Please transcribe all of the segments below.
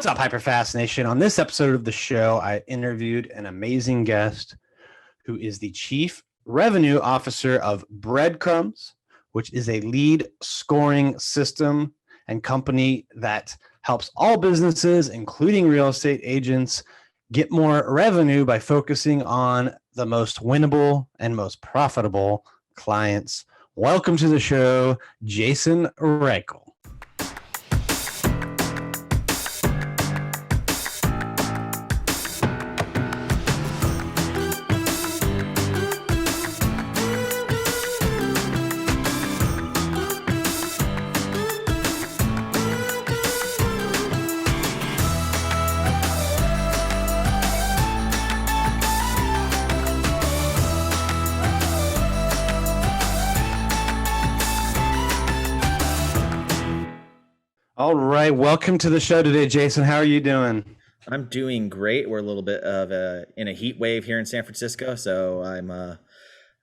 What's up, Hyperfast Nation? On this episode of the show, I interviewed an amazing guest who is the Chief Revenue Officer of Breadcrumbs, which is a lead scoring system and company that helps all businesses, including real estate agents, get more revenue by focusing on the most winnable and most profitable clients. Welcome to the show, Jason Reichl. All right, welcome to the show today, Jason. How are you doing? I'm doing great. We're a little bit of in a heat wave here in San Francisco, so I'm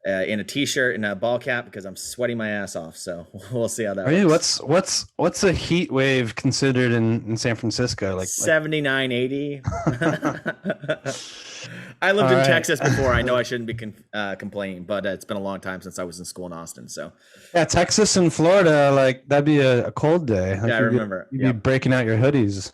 in a t-shirt and a ball cap because I'm sweating my ass off. So we'll see how that works. What's a heat wave considered in San Francisco? Like 79, 80. I lived in Texas before. I know I shouldn't be complaining, but it's been a long time since I was in school in Austin. So yeah, Texas and Florida, like that'd be a cold day. Like yeah, I remember. You'd be breaking out your hoodies.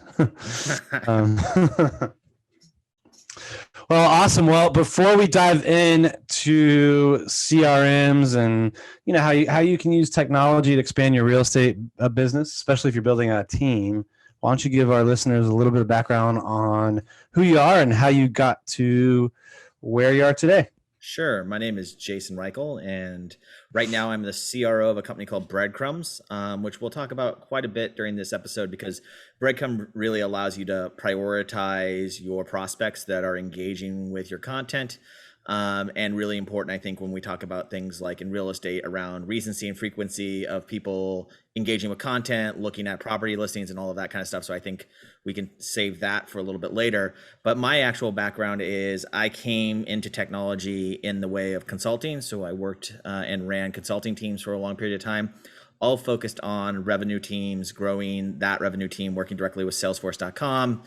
Well, awesome. Well, before we dive into CRMs and how you can use technology to expand your real estate business, especially if you're building a team, why don't you give our listeners a little bit of background on who you are and how you got to where you are today? Sure. My name is Jason Reichl, and right now I'm the CRO of a company called Breadcrumbs, which we'll talk about quite a bit during this episode because Breadcrumbs really allows you to prioritize your prospects that are engaging with your content. And really important, I think, when we talk about things like in real estate around recency and frequency of people engaging with content, looking at property listings and all of that kind of stuff. So I think we can save that for a little bit later. But my actual background is I came into technology in the way of consulting. So I worked and ran consulting teams for a long period of time, all focused on revenue teams, growing that revenue team, working directly with Salesforce.com.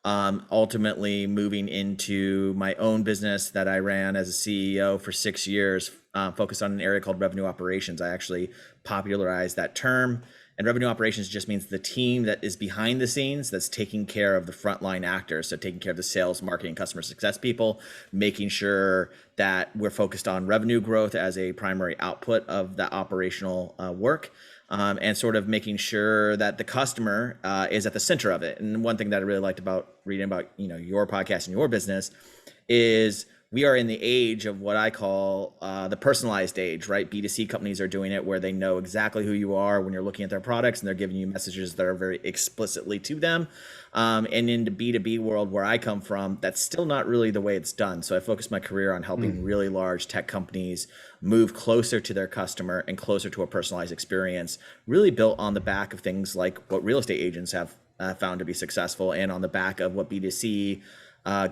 Ultimately moving into my own business that I ran as a CEO for 6 years, focused on an area called revenue operations. I actually popularized that term, and revenue operations just means the team that is behind the scenes that's taking care of the frontline actors. So taking care of the sales, marketing, customer success people, making sure that we're focused on revenue growth as a primary output of that operational work. And sort of making sure that the customer is at the center of it. And one thing that I really liked about reading about your podcast and your business is we are in the age of what I call the personalized age, right? B2C companies are doing it where they know exactly who you are when you're looking at their products, and they're giving you messages that are very explicitly to them. And in the B2B world where I come from, that's still not really the way it's done. So I focused my career on helping really large tech companies move closer to their customer and closer to a personalized experience, really built on the back of things like what real estate agents have found to be successful, and on the back of what B2C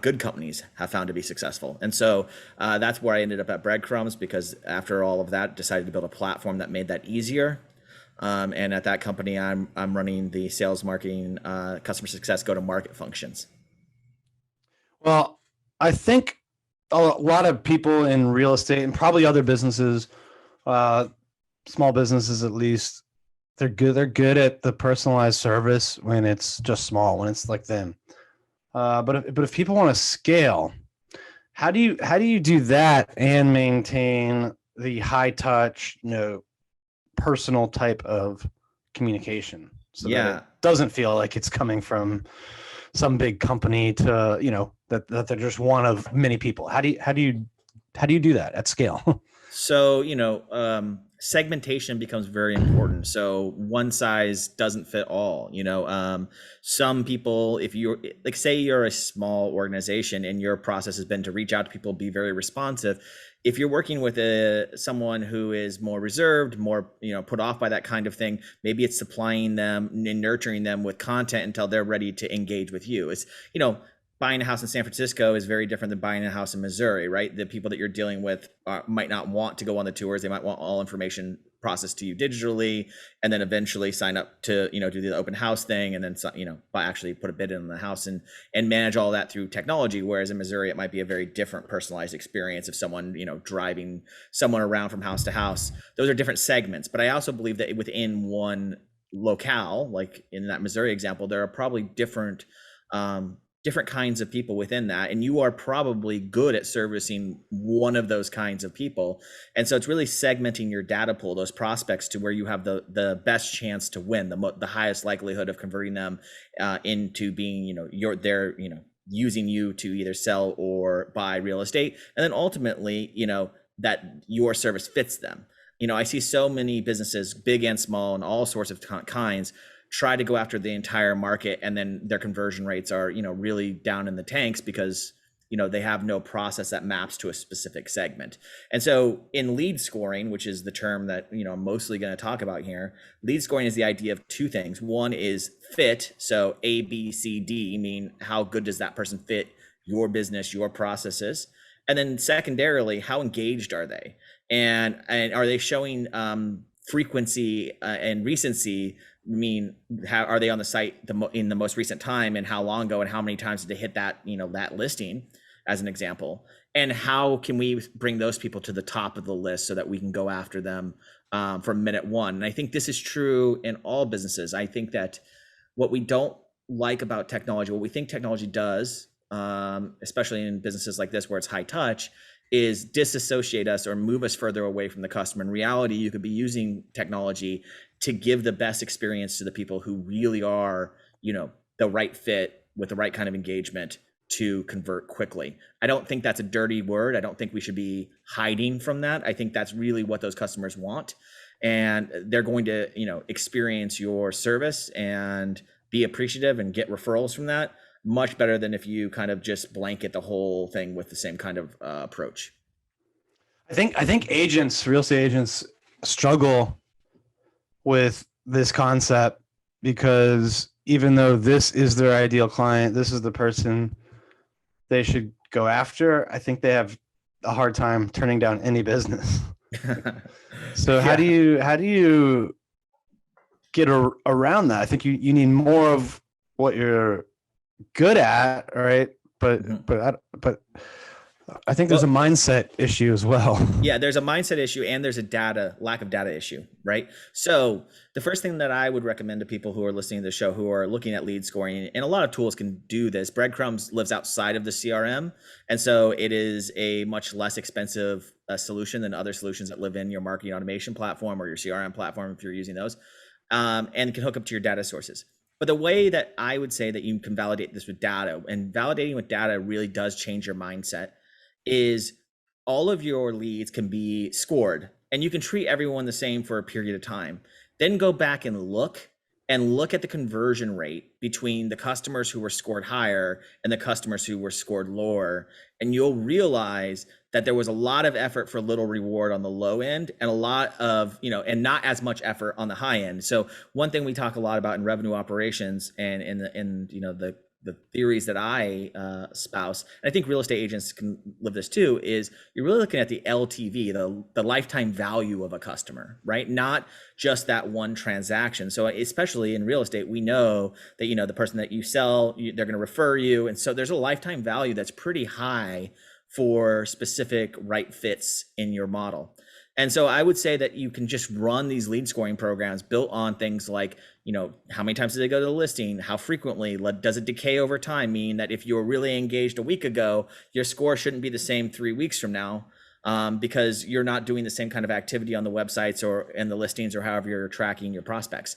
good companies have found to be successful. And so that's where I ended up at Breadcrumbs, because after all of that, decided to build a platform that made that easier. And at that company, I'm running the sales, marketing, customer success, go-to-market functions. Well, I think a lot of people in real estate and probably other businesses, small businesses at least, they're good at the personalized service when it's just small, when it's like them. But if people want to scale, how do you do that and maintain the high touch, personal type of communication so that it doesn't feel like it's coming from some big company to that they're just one of many people? How do you do that at scale? So segmentation becomes very important. So one size doesn't fit all. Some people, if you're like, say you're a small organization and your process has been to reach out to people, be very responsive. If you're working with someone who is more reserved, more put off by that kind of thing, maybe it's supplying them and nurturing them with content until they're ready to engage with you. It's buying a house in San Francisco is very different than buying a house in Missouri, right? The people that you're dealing with might not want to go on the tours. They might want all information process to you digitally, and then eventually sign up to, do the open house thing, and then, by actually put a bid in the house and manage all that through technology. Whereas in Missouri, it might be a very different personalized experience of someone, driving someone around from house to house. Those are different segments. But I also believe that within one locale, like in that Missouri example, there are probably different kinds of people within that, and you are probably good at servicing one of those kinds of people. And so it's really segmenting your data pool, those prospects, to where you have the best chance to win, the highest likelihood of converting them into being, they're using you to either sell or buy real estate, and then ultimately, that your service fits them. I see so many businesses, big and small, and all sorts of kinds, try to go after the entire market, and then their conversion rates are, really down in the tanks because, they have no process that maps to a specific segment. And so in lead scoring, which is the term that, I'm mostly going to talk about here, lead scoring is the idea of two things. One is fit. So A, B, C, D, mean how good does that person fit your business, your processes? And then secondarily, how engaged are they? And are they showing frequency and recency? Mean, how are they on the site in the most recent time, and how long ago, and how many times did they hit that, that listing, as an example? And how can we bring those people to the top of the list so that we can go after them from minute one? And I think this is true in all businesses. I think that what we don't like about technology, what we think technology does, especially in businesses like this where it's high touch, is disassociate us or move us further away from the customer. In reality, you could be using technology to give the best experience to the people who really are, the right fit with the right kind of engagement to convert quickly. I don't think that's a dirty word. I don't think we should be hiding from that. I think that's really what those customers want. And they're going to, experience your service and be appreciative and get referrals from that much better than if you kind of just blanket the whole thing with the same kind of approach. I think real estate agents struggle with this concept because even though this is their ideal client, this is the person they should go after, I think they have a hard time turning down any business. So how do you get around that? I think you need more of what you're good at, right? But I think there's a mindset issue as well. Yeah, there's a mindset issue, and there's a lack of data issue, right? So the first thing that I would recommend to people who are listening to the show, who are looking at lead scoring, and a lot of tools can do this. Breadcrumbs lives outside of the CRM, and so it is a much less expensive solution than other solutions that live in your marketing automation platform or your CRM platform if you're using those, and can hook up to your data sources. But the way that I would say that you can validate this with data, and validating with data really does change your mindset, is all of your leads can be scored, and you can treat everyone the same for a period of time. Then go back and look at the conversion rate between the customers who were scored higher and the customers who were scored lower. And you'll realize that there was a lot of effort for little reward on the low end, and a lot of, and not as much effort on the high end. So one thing we talk a lot about in revenue operations and in the theories that I espouse, and I think real estate agents can live this too, is you're really looking at the LTV, the lifetime value of a customer, right? Not just that one transaction. So especially in real estate, we know that, the person that you sell, they're going to refer you. And so there's a lifetime value that's pretty high for specific right fits in your model. And so I would say that you can just run these lead scoring programs built on things like, how many times did they go to the listing? How frequently? Does it decay over time? Meaning that if you were really engaged a week ago, your score shouldn't be the same 3 weeks from now, because you're not doing the same kind of activity on the websites or in the listings or however you're tracking your prospects.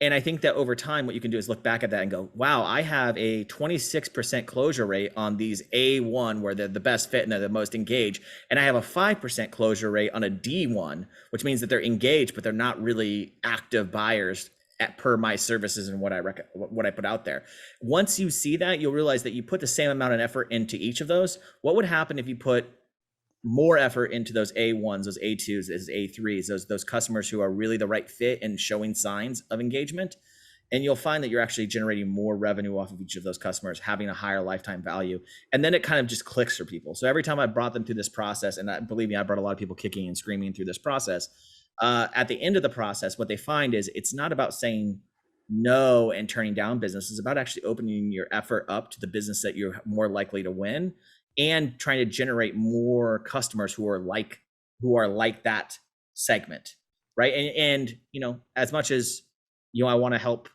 And I think that over time, what you can do is look back at that and go, wow, I have a 26% closure rate on these A1 where they're the best fit and they're the most engaged. And I have a 5% closure rate on a D1, which means that they're engaged, but they're not really active buyers per my services and what I put out there. Once you see that, you'll realize that you put the same amount of effort into each of those. What would happen if you put more effort into those A1s, those A2s, those A3s, those customers who are really the right fit and showing signs of engagement? and you'll find that you're actually generating more revenue off of each of those customers, having a higher lifetime value. And then it kind of just clicks for people. So every time I brought them through this process, and believe me, I brought a lot of people kicking and screaming through this process. At the end of the process, what they find is it's not about saying no and turning down business. It's about actually opening your effort up to the business that you're more likely to win, and trying to generate more customers who are like that segment, right? And as much as I want to help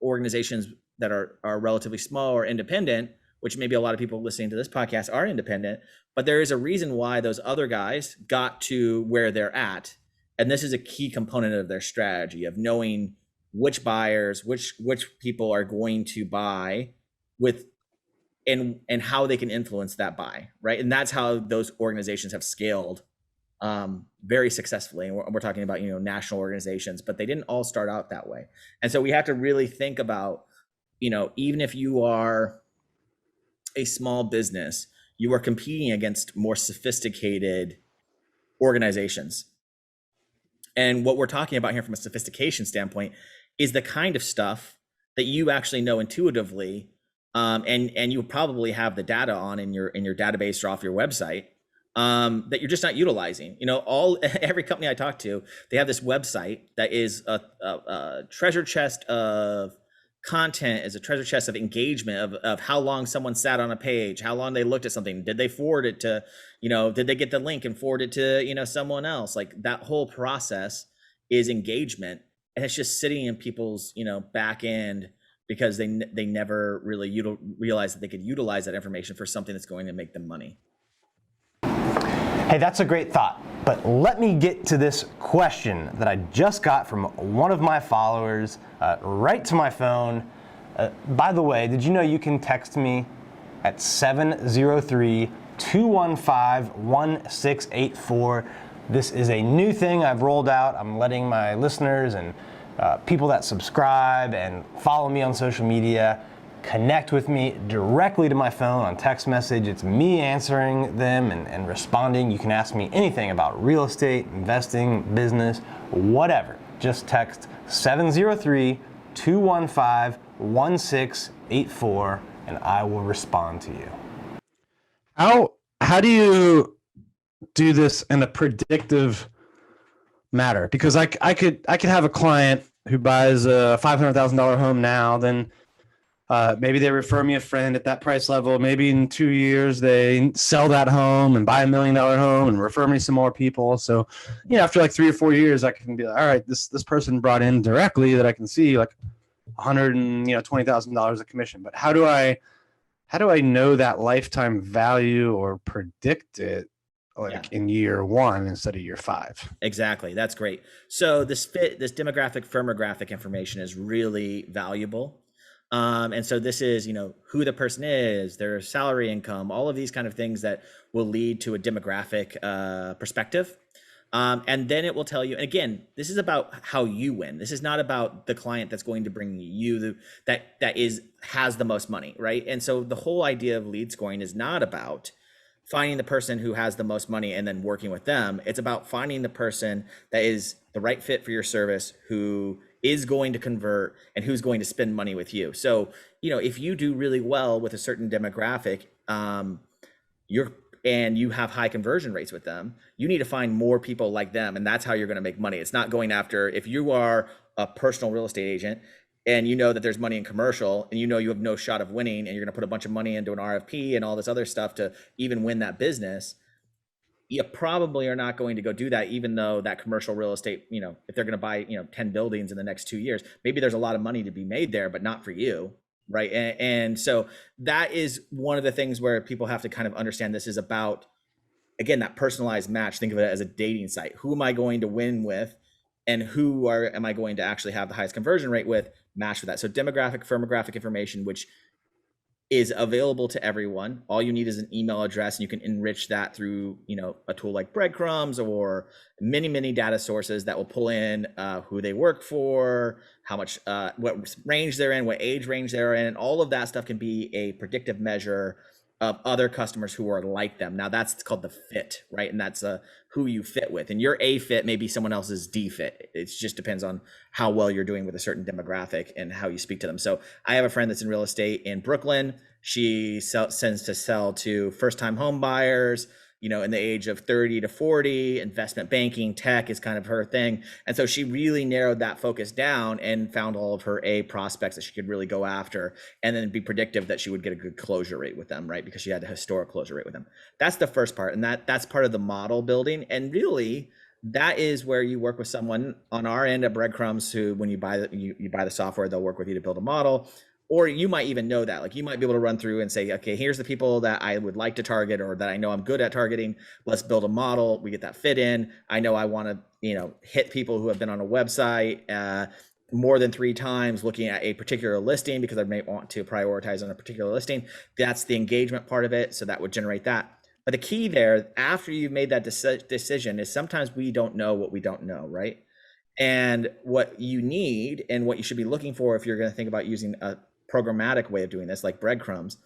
organizations that are relatively small or independent, which maybe a lot of people listening to this podcast are independent, but there is a reason why those other guys got to where they're at. And this is a key component of their strategy of knowing which buyers, which people are going to buy with, and how they can influence that buy, right? And that's how those organizations have scaled very successfully. And we're talking about, national organizations, but they didn't all start out that way. And so we have to really think about, even if you are a small business, you are competing against more sophisticated organizations. And what we're talking about here from a sophistication standpoint is the kind of stuff that you actually know intuitively, and you probably have the data on in your database or off your website, that you're just not utilizing. Every company I talk to, they have this website that is a treasure chest of content, is a treasure chest of engagement, of how long someone sat on a page, how long they looked at something, did they forward it to, did they get the link and forward it to, someone else? Like, that whole process is engagement, and it's just sitting in people's, back end, because they never really realized that they could utilize that information for something that's going to make them money. Hey, that's a great thought, but let me get to this question that I just got from one of my followers right to my phone. By the way, did you know you can text me at 703-215-1684? This is a new thing I've rolled out. I'm letting my listeners and people that subscribe and follow me on social media connect with me directly to my phone on text message. It's me answering them and responding. You can ask me anything about real estate, investing, business, whatever. Just text 703-215-1684 and I will respond to you. How do you do this in a predictive matter? Because I could have a client who buys a $500,000 home now, then maybe they refer me a friend at that price level. Maybe in 2 years they sell that home and buy $1 million home and refer me some more people. So, after like 3 or 4 years, I can be like, all right, this person brought in directly that I can see like $120,000 of commission. But how do I know that lifetime value or predict it in year 1 instead of year 5? Exactly. That's great. So this demographic, firmographic information is really valuable. And so this is, who the person is, their salary, income, all of these kind of things that will lead to a demographic perspective. And then it will tell you, and again, this is about how you win. This is not about the client that's going to bring you that has the most money, right? And so the whole idea of lead scoring is not about finding the person who has the most money and then working with them. It's about finding the person that is the right fit for your service, who is going to convert and who's going to spend money with you. So, if you do really well with a certain demographic, and you have high conversion rates with them, you need to find more people like them. And that's how you're going to make money. It's not going after, if you are a personal real estate agent and you know that there's money in commercial and you have no shot of winning, and you're going to put a bunch of money into an RFP and all this other stuff to even win that business, you probably are not going to go do that, even though that commercial real estate, if they're going to buy, 10 buildings in the next 2 years, maybe there's a lot of money to be made there, but not for you, right? And so that is one of the things where people have to kind of understand this is about, again, that personalized match. Think of it as a dating site. Who am I going to win with, and am I going to actually have the highest conversion rate with? Match with that. So demographic, firmographic information, which is available to everyone. All you need is an email address, and you can enrich that through, a tool like Breadcrumbs or many data sources that will pull in who they work for, how much, what range they're in, what age range they're in, and all of that stuff can be a predictive measure of other customers who are like them. Now that's called the fit, right? And that's who you fit with. And your A fit may be someone else's D fit. It just depends on how well you're doing with a certain demographic and how you speak to them. So I have a friend that's in real estate in Brooklyn. She tends to sell to first-time home buyers, in the age of 30 to 40. Investment banking, tech is kind of her thing. And so she really narrowed that focus down and found all of her A prospects that she could really go after, and then be predictive that she would get a good closure rate with them, right? Because she had a historic closure rate with them. That's the first part. And that's part of the model building. And really, that is where you work with someone on our end at Breadcrumbs, who, when you buy the software, they'll work with you to build a model. Or you might even know that, like, you might be able to run through and say, okay, here's the people that I would like to target, or that I know I'm good at targeting. Let's build a model. We get that fit in. I know I want to, hit people who have been on a website more than 3 times looking at a particular listing, because I may want to prioritize on a particular listing. That's the engagement part of it. So that would generate that. But the key there, after you've made that decision, is sometimes we don't know what we don't know, right? And what you need, and what you should be looking for if you're going to think about using a programmatic way of doing this, like Breadcrumbs,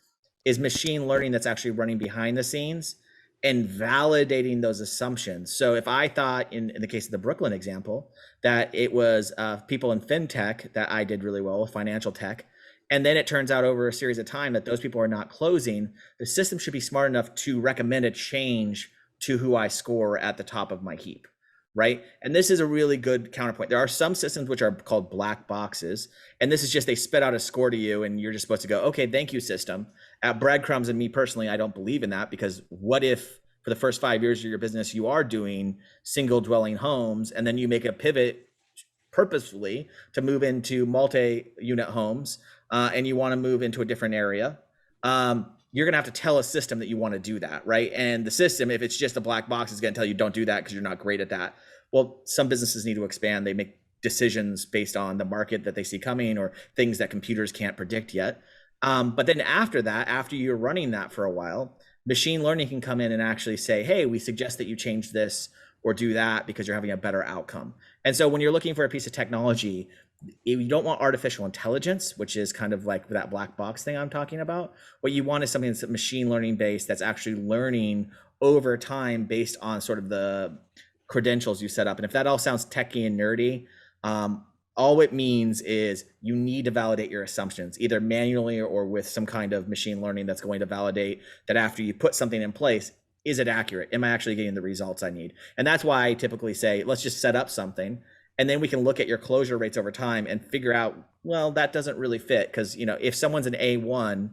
is machine learning that's actually running behind the scenes and validating those assumptions. So if I thought, in the case of the Brooklyn example, that it was people in fintech that I did really well with, financial tech, and then it turns out over a series of time that those people are not closing, the system should be smart enough to recommend a change to who I score at the top of my heap. Right? And this is a really good counterpoint. There are some systems which are called black boxes, and this is just, they spit out a score to you and you're just supposed to go, okay, thank you, system. At Breadcrumbs, and me personally, I don't believe in that, because what if for the first 5 years of your business, you are doing single dwelling homes, and then you make a pivot purposefully to move into multi-unit homes, and you want to move into a different area. You're going to have to tell a system that you want to do that, right? And the system, if it's just a black box, is going to tell you don't do that because you're not great at that. Well, some businesses need to expand. They make decisions based on the market that they see coming, or things that computers can't predict yet. But then after that, after you're running that for a while, machine learning can come in and actually say, hey, we suggest that you change this or do that because you're having a better outcome. And so when you're looking for a piece of technology, you don't want artificial intelligence, which is kind of like that black box thing I'm talking about. What you want is something that's machine learning based, that's actually learning over time based on sort of the credentials you set up. And if that all sounds techie and nerdy, all it means is you need to validate your assumptions, either manually or with some kind of machine learning that's going to validate that after you put something in place, is it accurate? Am I actually getting the results I need? And that's why I typically say, let's just set up something, and then we can look at your closure rates over time and figure out, well, that doesn't really fit. Because, if someone's an A1,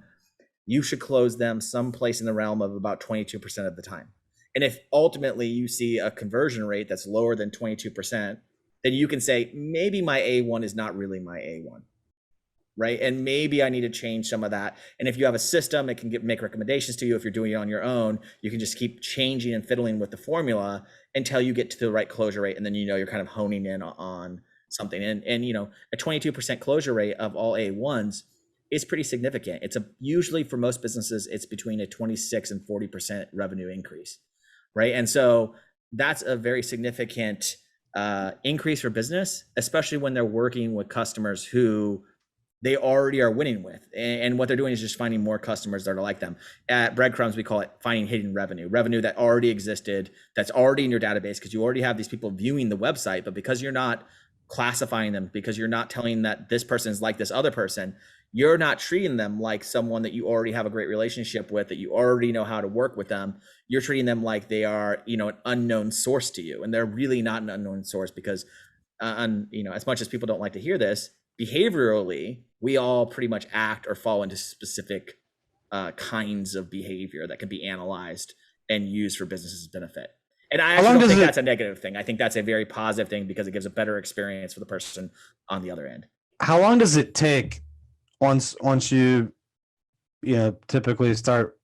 you should close them someplace in the realm of about 22% of the time. And if ultimately you see a conversion rate that's lower than 22%, then you can say, maybe my A1 is not really my A1, right? And maybe I need to change some of that. And if you have a system, it can make recommendations to you. If you're doing it on your own, you can just keep changing and fiddling with the formula until you get to the right closure rate. And then, you're kind of honing in on something. And a 22% closure rate of all A1s is pretty significant. It's usually, for most businesses, it's between a 26 and 40% revenue increase, right? And so that's a very significant increase for business, especially when they're working with customers who they already are winning with. And what they're doing is just finding more customers that are like them. At Breadcrumbs, we call it finding hidden revenue that already existed, that's already in your database, because you already have these people viewing the website, but because you're not classifying them, because you're not telling that this person is like this other person, you're not treating them like someone that you already have a great relationship with, that you already know how to work with them. You're treating them like they are, an unknown source to you. And they're really not an unknown source, because, as much as people don't like to hear this, behaviorally, we all pretty much act or fall into specific kinds of behavior that can be analyzed and used for businesses' benefit. And I actually don't think that's a negative thing. I think that's a very positive thing, because it gives a better experience for the person on the other end. How long does it take once you typically start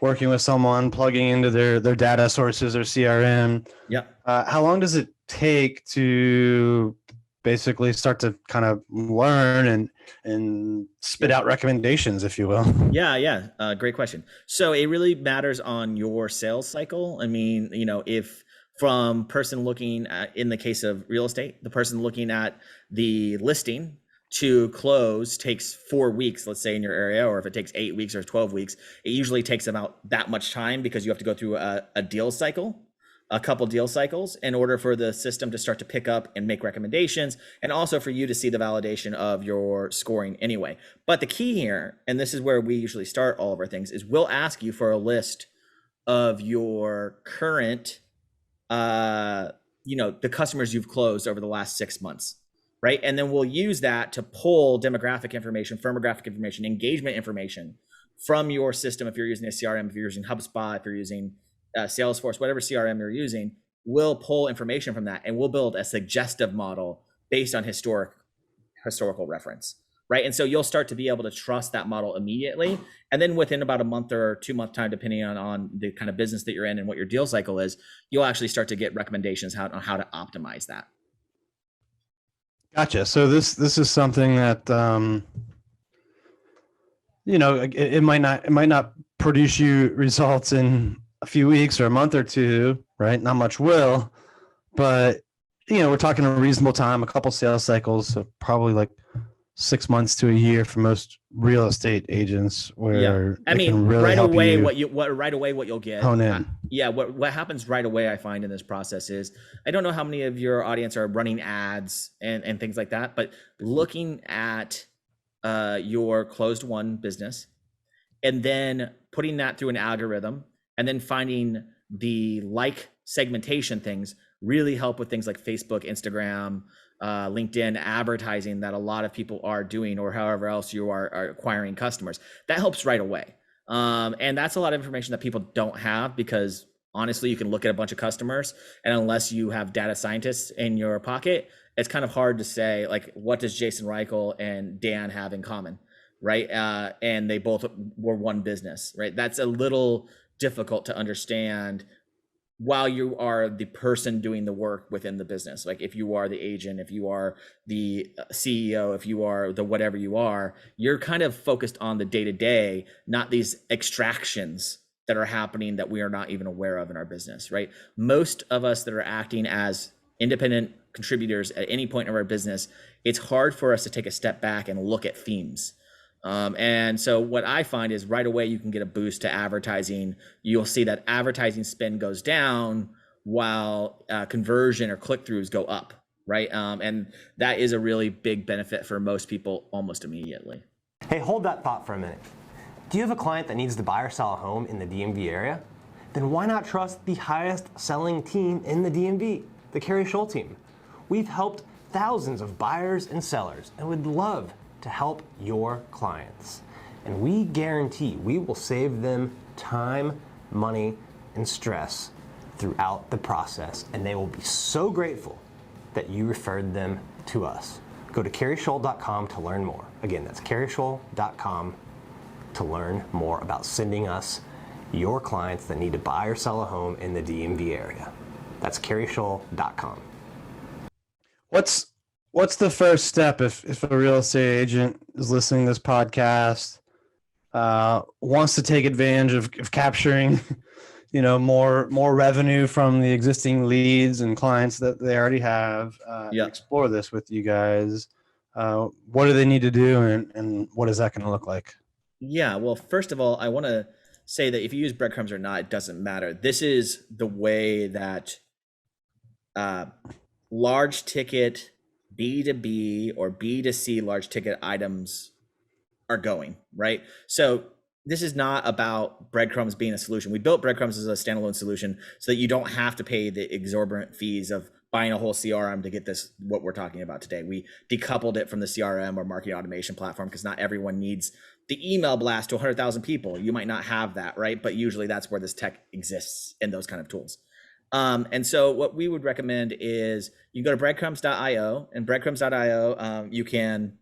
working with someone, plugging into their data sources or CRM? Yeah. How long does it take to basically start to kind of learn and spit out recommendations, if you will? Yeah. Great question. So it really matters on your sales cycle. I mean, if from person looking at, in the case of real estate, the person looking at the listing to close takes 4 weeks, let's say in your area, or if it takes 8 weeks or 12 weeks, it usually takes about that much time because you have to go through a deal cycle, a couple deal cycles in order for the system to start to pick up and make recommendations, and also for you to see the validation of your scoring anyway. But the key here, and this is where we usually start all of our things, is we'll ask you for a list of your current, the customers you've closed over the last 6 months, right? And then we'll use that to pull demographic information, firmographic information, engagement information from your system. If you're using a CRM, if you're using HubSpot, if you're using Salesforce, whatever CRM you're using, we'll pull information from that, and we'll build a suggestive model based on historical reference, right? And so you'll start to be able to trust that model immediately. And then within about a month or 2 month time, depending on the kind of business that you're in and what your deal cycle is, you'll actually start to get recommendations on how to optimize that. Gotcha. So this is something that it might not produce you results in a few weeks or a month or two, right? Not much will, but we're talking a reasonable time, a couple sales cycles, so probably like 6 months to a year for most real estate agents. Where I mean, really right away, what you'll get. Hone in. What happens right away, I find in this process is, I don't know how many of your audience are running ads and things like that, but looking at your closed won business and then putting that through an algorithm, and then finding the segmentation things really help with things like Facebook, Instagram, LinkedIn advertising that a lot of people are doing, or however else you are acquiring customers. That helps right away. And that's a lot of information that people don't have, because honestly, you can look at a bunch of customers, and unless you have data scientists in your pocket, it's kind of hard to say, like, what does Jason Reichl and Dan have in common, right? And they both were one business, right? That's a little difficult to understand while you are the person doing the work within the business. Like, if you are the agent, if you are the CEO, if you are the whatever you are, you're kind of focused on the day-to-day, not these extractions that are happening that we are not even aware of in our business, right? Most of us that are acting as independent contributors at any point in our business, it's hard for us to take a step back and look at themes. And so what I find is right away you can get a boost to advertising. You'll see that advertising spend goes down while conversion or click-throughs go up, right? And that is a really big benefit for most people almost immediately. Hey, hold that thought for a minute. Do you have a client that needs to buy or sell a home in the DMV area? Then why not trust the highest selling team in the DMV, the Carrie Scholl team? We've helped thousands of buyers and sellers and would love to help your clients. And we guarantee we will save them time, money, and stress throughout the process. And they will be so grateful that you referred them to us. Go to carriescholl.com to learn more. Again, that's carriescholl.com to learn more about sending us your clients that need to buy or sell a home in the DMV area. That's carriescholl.com. What's the first step if a real estate agent is listening to this podcast, wants to take advantage of capturing, more revenue from the existing leads and clients that they already have, explore this with you guys? What do they need to do, and what is that going to look like? Yeah, well, first of all, I want to say that if you use Breadcrumbs or not, it doesn't matter. This is the way that large ticket B2B or B2C large ticket items are going, right? So this is not about Breadcrumbs being a solution. We built Breadcrumbs as a standalone solution so that you don't have to pay the exorbitant fees of buying a whole CRM to get this, what we're talking about today. We decoupled it from the CRM or marketing automation platform because not everyone needs the email blast to 100,000 people. You might not have that, right? But usually that's where this tech exists in those kind of tools. And so what we would recommend is you go to breadcrumbs.io, and breadcrumbs.io, you can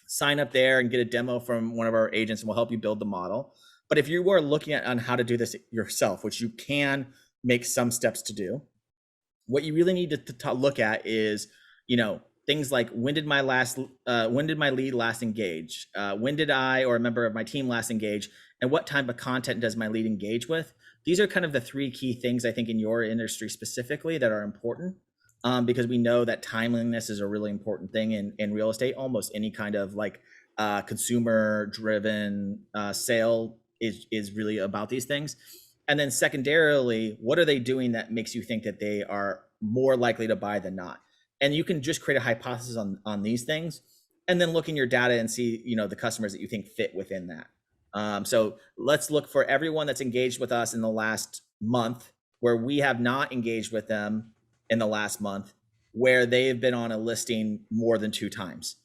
sign up there and get a demo from one of our agents, and we'll help you build the model. But if you are looking at on how to do this yourself, which you can make some steps to do, what you really need to look at is, things like when did my lead last engage? When did I or a member of my team last engage? And what type of content does my lead engage with? These are kind of the three key things I think in your industry specifically that are important because we know that timeliness is a really important thing in real estate. Almost any kind of like consumer driven sale is really about these things. And then secondarily, what are they doing that makes you think that they are more likely to buy than not? And you can just create a hypothesis on these things, and then look in your data and see, the customers that you think fit within that. So let's look for everyone that's engaged with us in the last month, where we have not engaged with them in the last month, where they've been on a listing more than 2 times.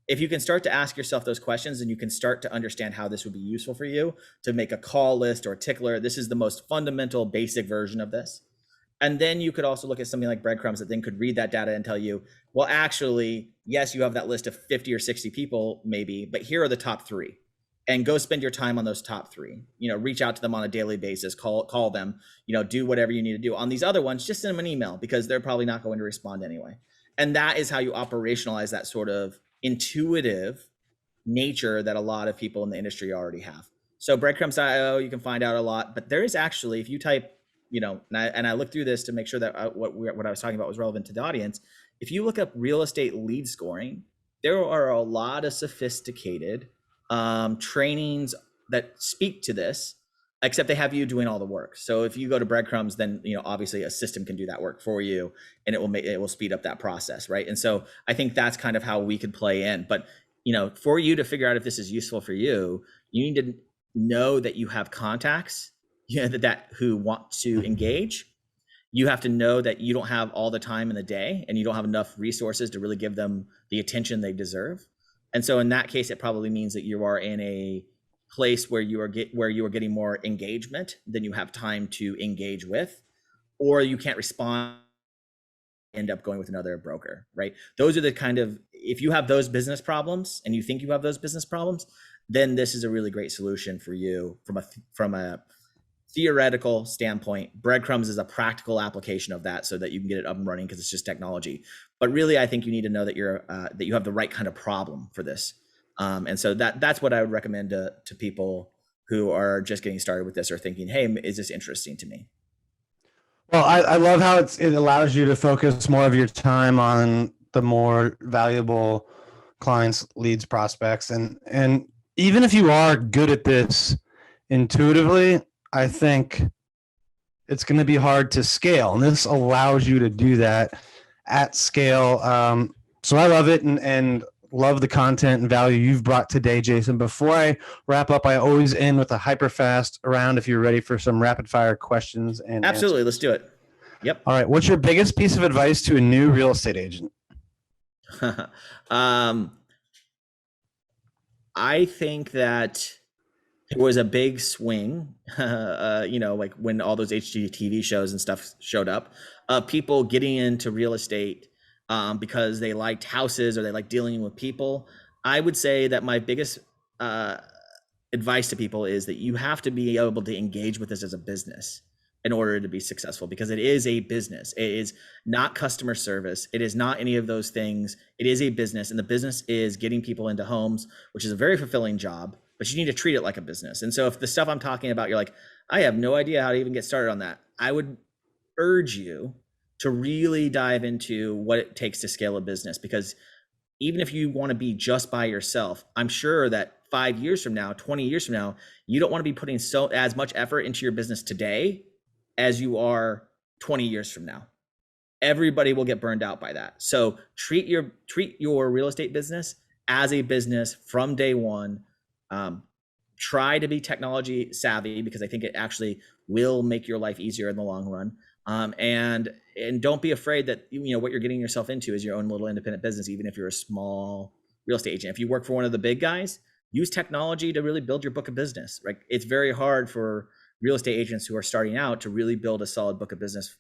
If you can start to ask yourself those questions, and you can start to understand how this would be useful for you to make a call list or a tickler. This is the most fundamental, basic version of this. And then you could also look at something like Breadcrumbs that then could read that data and tell you, well, actually, yes, you have that list of 50 or 60 people maybe, but here are the top 3. And go spend your time on those top 3. Reach out to them on a daily basis, call them, do whatever you need to do. On these other ones, just send them an email, because they're probably not going to respond anyway. And that is how you operationalize that sort of intuitive nature that a lot of people in the industry already have. So breadcrumbs.io, you can find out a lot, but there is actually, if you type, and I looked through this to make sure that what I was talking about was relevant to the audience. If you look up real estate lead scoring, there are a lot of sophisticated trainings that speak to this, except they have you doing all the work. So if you go to Breadcrumbs, then obviously a system can do that work for you, and it will speed up that process, right? And so I think that's kind of how we could play in. But for you to figure out if this is useful for you, you need to know that you have contacts that who want to engage. You have to know that you don't have all the time in the day, and you don't have enough resources to really give them the attention they deserve. And so in that case, it probably means that you are in a place where you are getting more engagement than you have time to engage with, or you can't respond, end up going with another broker, right? Those are the kind of, if you have those business problems and you think you have those business problems, then this is a really great solution for you from a theoretical standpoint. Breadcrumbs is a practical application of that, so that you can get it up and running, because it's just technology. But really, I think you need to know that that you have the right kind of problem for this. And so that's what I would recommend to people who are just getting started with this, or thinking, hey, is this interesting to me? Well, I love how it allows you to focus more of your time on the more valuable clients, leads, prospects. And even if you are good at this intuitively, I think it's going to be hard to scale. And this allows you to do that at scale. So I love it, and love the content and value you've brought today, Jason. Before I wrap up, I always end with a hyperfast round, if you're ready for some rapid fire questions. And absolutely, answers. Let's do it. Yep. All right. What's your biggest piece of advice to a new real estate agent? I think that there was a big swing, like when all those HGTV shows and stuff showed up, people getting into real estate because they liked houses or they like dealing with people. I would say that my biggest advice to people is that you have to be able to engage with this as a business in order to be successful, because it is a business. It is not customer service. It is not any of those things. It is a business, and the business is getting people into homes, which is a very fulfilling job, but you need to treat it like a business. And so if the stuff I'm talking about, you're like, I have no idea how to even get started on that, I would urge you to really dive into what it takes to scale a business, because even if you want to be just by yourself, I'm sure that 5 years from now, 20 years from now, you don't want to be putting as much effort into your business today as you are 20 years from now. Everybody will get burned out by that. So treat your real estate business as a business from day one. Try to be technology savvy, because I think it actually will make your life easier in the long run. And don't be afraid that what you're getting yourself into is your own little independent business, even if you're a small real estate agent. If you work for one of the big guys, use technology to really build your book of business. Right? It's very hard for real estate agents who are starting out to really build a solid book of business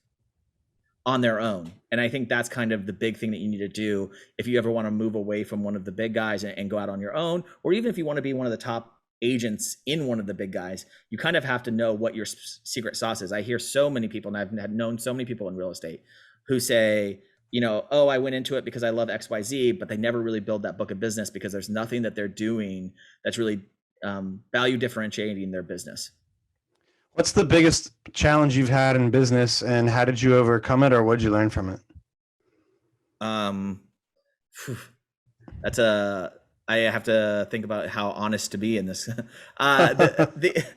on their own. And I think that's kind of the big thing that you need to do if you ever want to move away from one of the big guys and go out on your own, or even if you want to be one of the top agents in one of the big guys. You kind of have to know what your secret sauce is. I hear so many people, and I've known so many people in real estate who say, oh, I went into it because I love XYZ, but they never really build that book of business because there's nothing that they're doing that's really value differentiating their business. What's the biggest challenge you've had in business, and how did you overcome it, or what did you learn from it? Phew, that's a. I have to think about how honest to be in this. The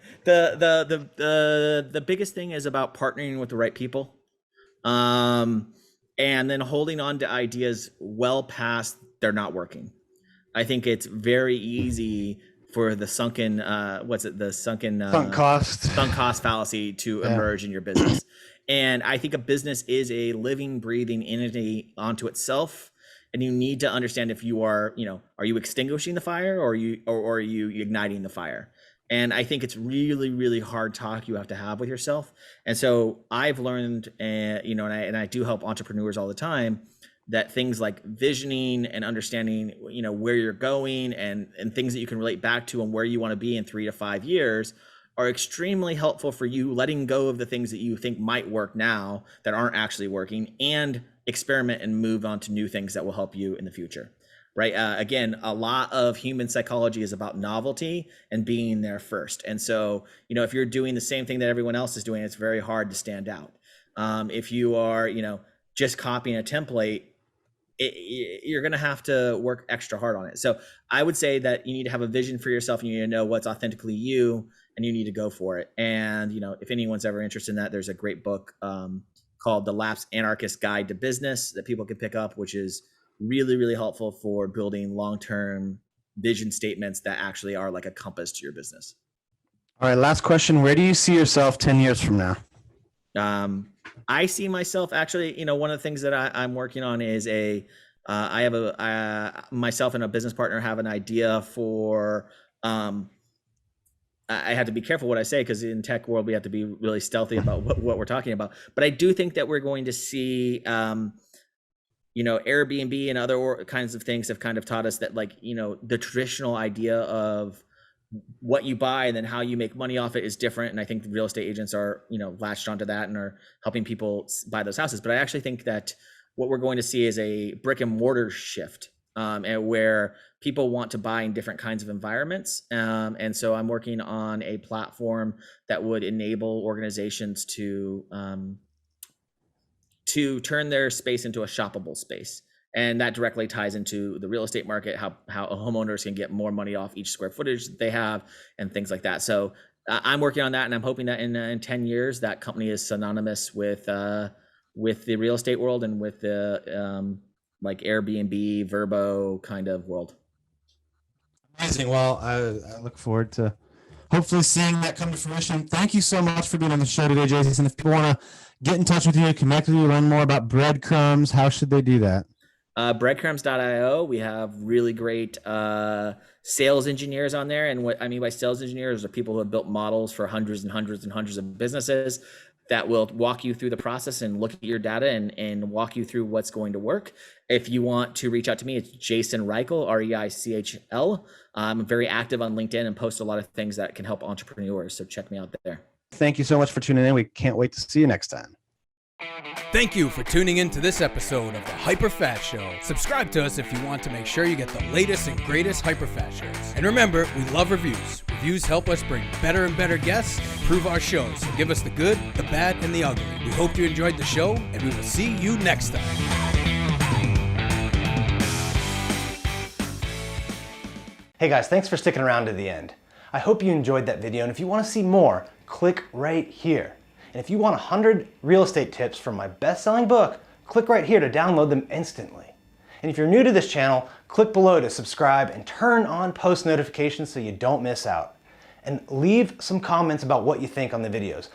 biggest thing is about partnering with the right people, and then holding on to ideas well past they're not working. I think it's very easy for the sunken Sunk cost fallacy to emerge in your business. And I think a business is a living, breathing entity onto itself. And you need to understand if you are you extinguishing the fire, or are you igniting the fire? And I think it's really, really hard talk you have to have with yourself. And so I've learned, and I do help entrepreneurs all the time, that things like visioning and understanding, where you're going and things that you can relate back to and where you want to be in 3 to 5 years are extremely helpful for you letting go of the things that you think might work now that aren't actually working, and experiment and move on to new things that will help you in the future, right? Again, a lot of human psychology is about novelty and being there first. And so, if you're doing the same thing that everyone else is doing, it's very hard to stand out. If you are, just copying a template, you're going to have to work extra hard on it. So I would say that you need to have a vision for yourself. You need to know what's authentically you, and you need to go for it. And, if anyone's ever interested in that, there's a great book called The Lapsed Anarchist Guide to Business that people can pick up, which is really, really helpful for building long-term vision statements that actually are like a compass to your business. All right, last question. Where do you see yourself 10 years from now? I see myself actually, one of the things that I'm working on is myself and a business partner have an idea for, I have to be careful what I say, because in tech world, we have to be really stealthy about what we're talking about. But I do think that we're going to see, Airbnb and other kinds of things have kind of taught us that, the traditional idea of what you buy and then how you make money off it is different. And I think the real estate agents are, latched onto that and are helping people buy those houses. But I actually think that what we're going to see is a brick and mortar shift, and where people want to buy in different kinds of environments. And so I'm working on a platform that would enable organizations to turn their space into a shoppable space. And that directly ties into the real estate market, how homeowners can get more money off each square footage that they have and things like that. So I'm working on that, and I'm hoping that in 10 years, that company is synonymous with the real estate world and with the like Airbnb, Vrbo kind of world. Amazing. Well, I look forward to hopefully seeing that come to fruition. Thank you so much for being on the show today, Jason. If people want to get in touch with you, connect with you, learn more about Breadcrumbs, how should they do that? Breadcrumbs.io. We have really great sales engineers on there. And what I mean by sales engineers are people who have built models for hundreds and hundreds and hundreds of businesses that will walk you through the process and look at your data and walk you through what's going to work. If you want to reach out to me, it's Jason Reichl, Reichl. I'm very active on LinkedIn and post a lot of things that can help entrepreneurs. So check me out there. Thank you so much for tuning in. We can't wait to see you next time. Thank you for tuning in to this episode of the Hyperfast Show. Subscribe to us if you want to make sure you get the latest and greatest Hyperfast shows. And remember, we love reviews. Reviews help us bring better and better guests and improve our shows. So give us the good, the bad, and the ugly. We hope you enjoyed the show, and we will see you next time. Hey guys, thanks for sticking around to the end. I hope you enjoyed that video, and if you want to see more, click right here. And if you want 100 real estate tips from my best-selling book, click right here to download them instantly. And if you're new to this channel, click below to subscribe and turn on post notifications so you don't miss out. And leave some comments about what you think on the videos.